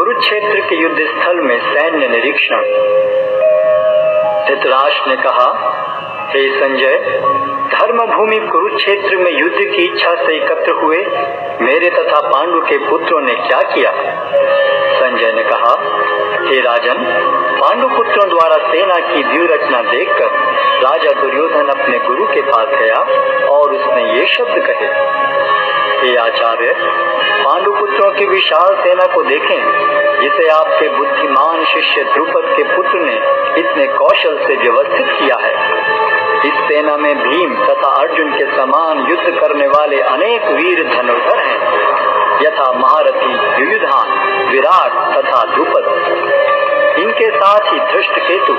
कुरुक्षेत्र के युद्ध स्थल में सैन्य निरीक्षण। धृतराष्ट्र ने कहा, हे संजय, धर्म भूमि कुरुक्षेत्र में युद्ध की इच्छा से एकत्र हुए मेरे तथा पांडु के पुत्रों ने क्या किया? संजय ने कहा, हे राजन, पांडु पुत्रों द्वारा सेना की व्यूह रचना देखकर राजा दुर्योधन अपने गुरु के पास गया और उसने ये शब्द कहे, हे आचार्य, पांडु पुत्रों की विशाल सेना को देखें, जिसे आपके बुद्धिमान शिष्य द्रुपद के पुत्र ने इतने कौशल से व्यवस्थित किया है। इस सेना में भीम तथा अर्जुन के समान युद्ध करने वाले अनेक वीर धनुर्धर हैं, यथा महारथी युयुधान, विराट तथा द्रुपद। इनके साथ ही धृष्टकेतु,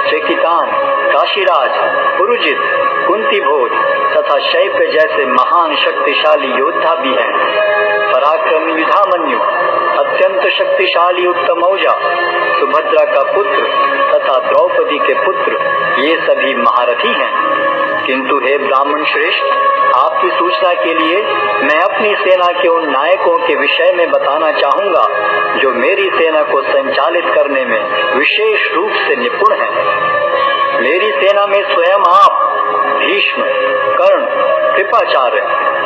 चेकितान, काशीराज, पुरुजित, कुंती भोज तथा शैप्य जैसे महान शक्तिशाली योद्धा भी हैं। पराक्रमी युधामन्यु, अत्यंत शक्तिशाली उत्तमौजा, सुभद्रा का पुत्र तथा द्रौपदी के पुत्र, ये सभी महारथी हैं। किंतु हे ब्राह्मण श्रेष्ठ, आपकी सूचना के लिए मैं अपनी सेना के उन नायकों के विषय में बताना चाहूंगा जो मेरी सेना को संचालित करने में विशेष रूप से निपुण हैं। मेरी सेना में स्वयं आप, भीष्म, कर्ण, कृपाचार्य,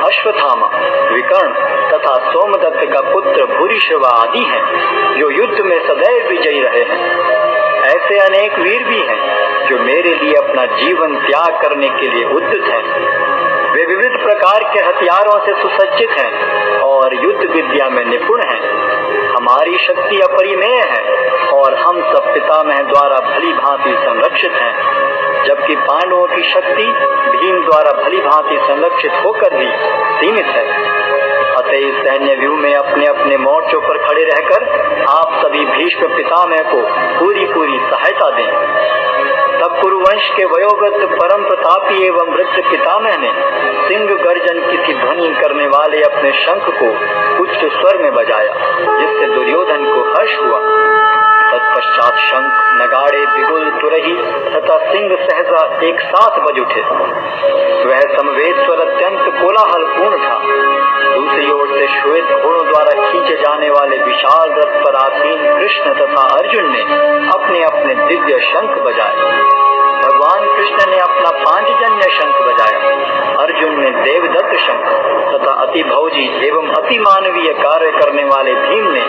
अश्वत्थामा, विकर्ण तथा सोमदत्त का पुत्र भूरिश्रवा आदि हैं, जो युद्ध में सदैव विजयी रहे हैं। ऐसे अनेक वीर भी हैं जो मेरे लिए अपना जीवन त्याग करने के लिए उद्यत हैं। वे विविध प्रकार के हथियारों से सुसज्जित हैं और युद्ध विद्या में निपुण हैं। हमारी शक्ति अपरिमेय है और हम सब पितामह द्वारा भली भांति संरक्षित हैं, जबकि पांडवों की शक्ति भीम द्वारा भली भांति संरक्षित होकर भी सीमित है। अतः इस सैन्य व्यूह में अपने अपने मोर्चों पर खड़े रहकर आप सभी भीष्म पितामह को पूरी सहायता दें। तब कुरुवंश के वयोवृद्ध परम प्रतापी एवं वृद्ध पितामह ने सिंह गर्जन की सी ध्वनि करने वाले अपने शंख को उच्च स्वर में बजाया, जिससे दुर्योधन को हर्ष हुआ। तत्पश्चात शंख, नगाड़े, बिगुल, तुरही तथा सिंह सहसा एक साथ बज उठे। वह समवेत स्वर अत्यंत कोलाहलपूर्ण था। दूसरी ओर से श्वेत घोड़ों द्वारा खींचे जाने वाले विशाल रथ पर आसीन कृष्ण तथा अर्जुन ने अपने अपने दिव्य शंख बजाए। भगवान कृष्ण ने अपना पांचजन्य शंख बजाया, अर्जुन ने देवदत्त शंख तथा अति भौजी एवं अति मानवीय कार्य करने वाले भीम ने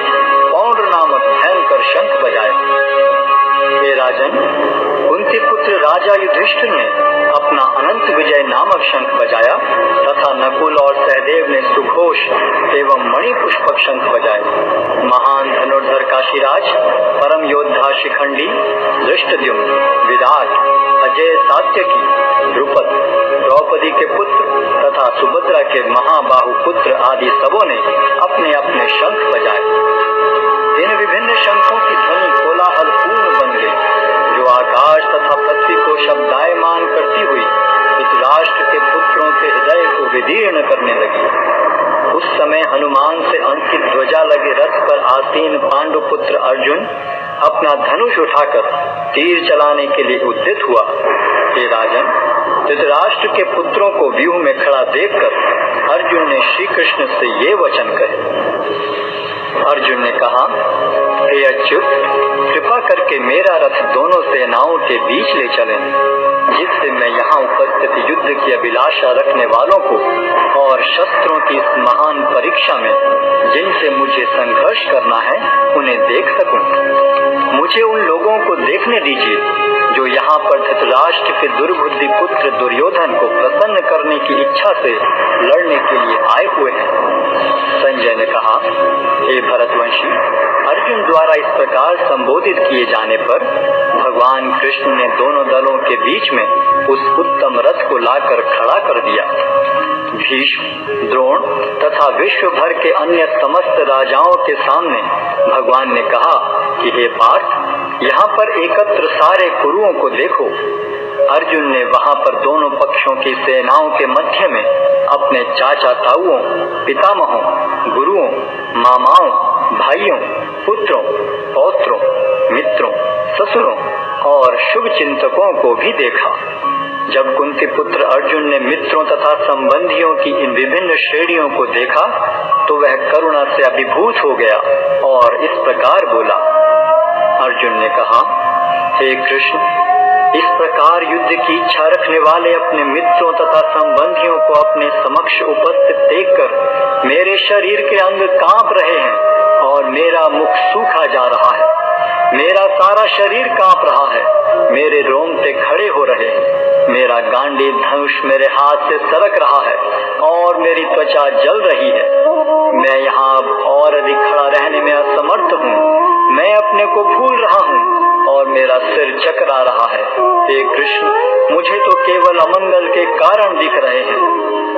पौंड नामक भयंकर शंख बजाया। हे राजन, कुंती पुत्र राजा युधिष्ठिर ने अपना अनंत विजय नामक शंख बजाया तथा नकुल और सहदेव ने सुघोष एवं मणिपुष्पक शंख बजाए। महान धनुर्धर काशीराज, परम योद्धा शिखंडी, धृष्टद्युम्न, विराट, अजय सात्यकी, द्रुपद, द्रौपदी के पुत्र तथा सुभद्रा के महाबाहु पुत्र आदि सबों ने अपने अपने शंख बजाए। इन विभिन्न शंखों की ध्वनि कोलाहलपूर्ण बन गई, जो आकाश तथा पृथ्वी को शब्दायमान करती हुई इस राष्ट्र के पुत्रों के हृदय को विदीर्ण करने लगी। उस समय हनुमान से अंकित ध्वजा लगे रथ पर आसीन पांडु पुत्र अर्जुन अपना धनुष उठाकर तीर चलाने के लिए उद्यत हुआ। हे राजन, धृतराष्ट्र के पुत्रों को व्यूह में खड़ा देखकर अर्जुन ने श्री कृष्ण से ये वचन कहे। अर्जुन ने कहा, हे अच्युत, कृपा करके मेरा रथ दोनों सेनाओं के बीच ले चलें, जिससे मैं यहाँ उपस्थित युद्ध की अभिलाषा रखने वालों को और शस्त्रों की इस महान परीक्षा में जिनसे मुझे संघर्ष करना है उन्हें देख सकूं। मुझे उन लोगों को देखने दीजिए जो यहाँ पर धृतराष्ट्र के दुर्बुद्धि पुत्र दुर्योधन को प्रसन्न करने की इच्छा से लड़ने के लिए आए हुए हैं। संजय ने कहा, हे भरतवंशी, अर्जुन द्वारा इस प्रकार संबोधित किए जाने पर भगवान कृष्ण ने दोनों दलों के बीच में उस उत्तम रथ को लाकर खड़ा कर दिया। भीष्म, द्रोण तथा विश्व भर के अन्य समस्त राजाओं के सामने भगवान ने कहा कि हे पार्थ, यहाँ पर एकत्र सारे कुरुओं को देखो। अर्जुन ने वहां पर दोनों पक्षों की सेनाओं के मध्य में अपने चाचा ताऊओं, पितामहों, गुरुओं, मामाओं, भाइयों, पुत्रों, पौत्रों, मित्रों, ससुरों और शुभ चिंतकों को भी देखा। जब कुंती पुत्र अर्जुन ने मित्रों तथा संबंधियों की इन विभिन्न श्रेणियों को देखा तो तो वह करुणा से अभिभूत हो गया और इस प्रकार बोला। अर्जुन ने कहा, हे कृष्ण, इस प्रकार युद्ध की इच्छा रखने वाले अपने मित्रों तथा संबंधियों को अपने समक्ष उपस्थित देखकर मेरे शरीर के अंग कांप रहे हैं और मेरा मुख सूखा जा रहा है। मेरा सारा शरीर कांप रहा है, मेरे रोंगटे खड़े हो रहे हैं, मेरा गांडीव धनुष मेरे हाथ से सरक रहा है और मेरी त्वचा जल रही है। मैं यहाँ अब और अधिक खड़ा रहने में असमर्थ हूँ। मैं अपने को भूल रहा हूँ और मेरा सिर चकरा रहा है। हे कृष्ण, मुझे तो केवल अमंगल के कारण दिख रहे हैं।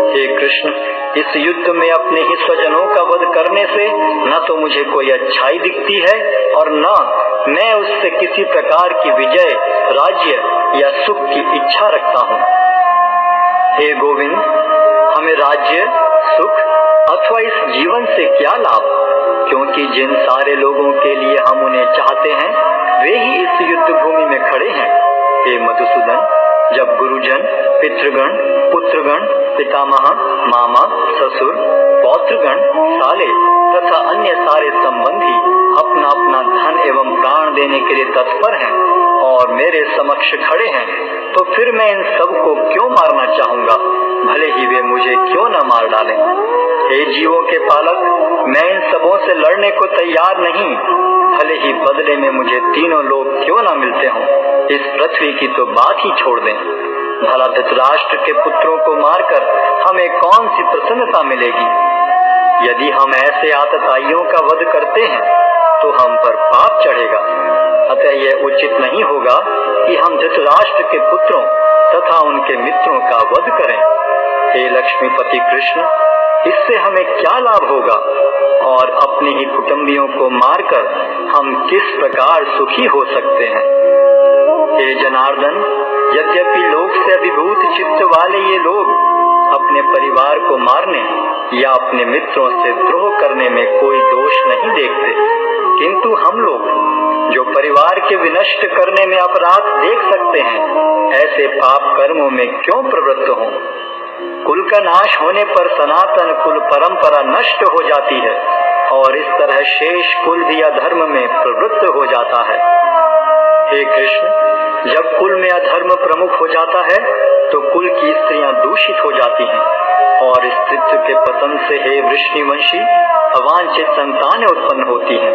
हे कृष्ण, इस युद्ध में अपने ही स्वजनों का वध करने से न तो मुझे कोई अच्छाई दिखती है और न मैं उससे किसी प्रकार की विजय, राज्य या सुख की इच्छा रखता हूँ। हे गोविंद, हमें राज्य, सुख अथवा इस जीवन से क्या लाभ, क्योंकि जिन सारे लोगों के लिए हम उन्हें चाहते हैं वे ही इस युद्ध भूमि में खड़े हैं। हे मधुसूदन, जब गुरुजन, पितृगण, पुत्रगण, पितामह, मामा, ससुर, पौत्रगण, साले तथा अन्य सारे संबंधी अपना अपना धन एवं प्राण देने के लिए तत्पर हैं और मेरे समक्ष खड़े हैं, तो फिर मैं इन सबको क्यों मारना चाहूंगा, भले ही वे मुझे क्यों न मार डालें। हे जीवों के पालक, मैं इन सबों से लड़ने को तैयार नहीं, भले ही बदले में मुझे तीनों लोग क्यों न मिलते हों। इस पृथ्वी की तो बात ही छोड़ दें। भला धृतराष्ट्र के पुत्रों को मारकर हमें कौन सी प्रसन्नता मिलेगी। यदि हम ऐसे आतताइयों का वध करते हैं तो हम पर पाप चढ़ेगा। अतः यह उचित नहीं होगा कि हम धृतराष्ट्र के पुत्रों तथा उनके मित्रों का वध करें। हे लक्ष्मीपति कृष्ण, इससे हमें क्या लाभ होगा और अपने ही कुटुंबियों को मारकर हम किस प्रकार सुखी हो सकते हैं। हे जनार्दन, यद्यपि लोक से अभिभूत चित्त वाले ये लोग अपने परिवार को मारने या अपने मित्रों से द्रोह करने में कोई दोष नहीं देखते, किंतु हम लोग जो परिवार के विनष्ट करने में अपराध देख सकते हैं, ऐसे पाप कर्मों में क्यों प्रवृत्त हों। कुल का नाश होने पर सनातन कुल परंपरा नष्ट हो जाती है और इस तरह शेष कुल भी अधर्म में प्रवृत्त हो जाता है। हे कृष्ण, जब कुल में अधर्म प्रमुख हो जाता है तो कुल की स्त्रियां दूषित हो जाती हैं और स्त्रीत्व के पतन से हे वृष्णिवंशी अवांछित संतानें उत्पन्न होती हैं।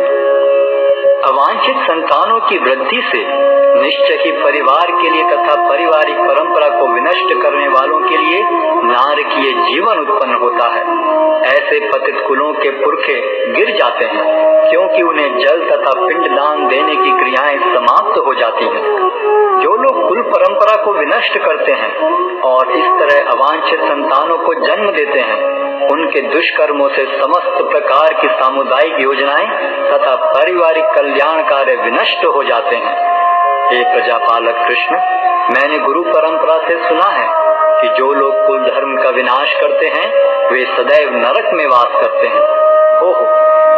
अवांछित संतानों की वृद्धि से निश्चय ही परिवार के लिए तथा पारिवारिक परंपरा को विनष्ट करने वालों के लिए नारकीय जीवन उत्पन्न होता है। ऐसे पतित कुलों के पुरखे गिर जाते हैं क्योंकि उन्हें जल तथा पिंडदान देने की क्रियाएं समाप्त हो जाती हैं। जो लोग कुल परंपरा को विनष्ट करते हैं और इस तरह अवांछित संतानों को जन्म देते हैं, उनके दुष्कर्मों से समस्त प्रकार की सामुदायिक योजनाएं तथा पारिवारिक कल्याण कार्य विनष्ट हो जाते हैं। हे प्रजापालक कृष्ण, मैंने गुरु परंपरा से सुना है कि जो लोग कुल धर्म का विनाश करते हैं वे सदैव नरक में वास करते हैं। ओहो,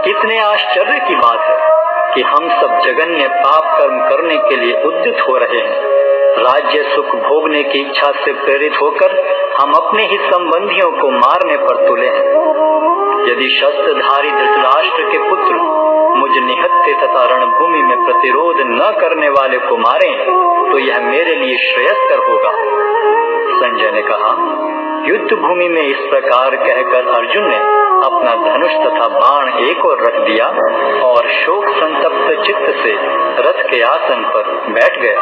कितने आश्चर्य की बात है कि हम सब जघन्य पाप कर्म करने के लिए उद्यत हो रहे हैं। राज्य सुख भोगने की इच्छा से प्रेरित होकर हम अपने ही संबंधियों को मारने पर तुले हैं। यदि शस्त्रधारी धृतराष्ट्र के पुत्र मुझ निहत्थे तथा रणभूमि में प्रतिरोध न करने वाले को मारें तो यह मेरे लिए श्रेयस्कर होगा। संजय ने कहा, युद्ध भूमि में इस प्रकार कहकर अर्जुन ने अपना धनुष तथा बाण एक ओर रख दिया और शोक संतप्त चित्त से रथ के आसन पर बैठ गया।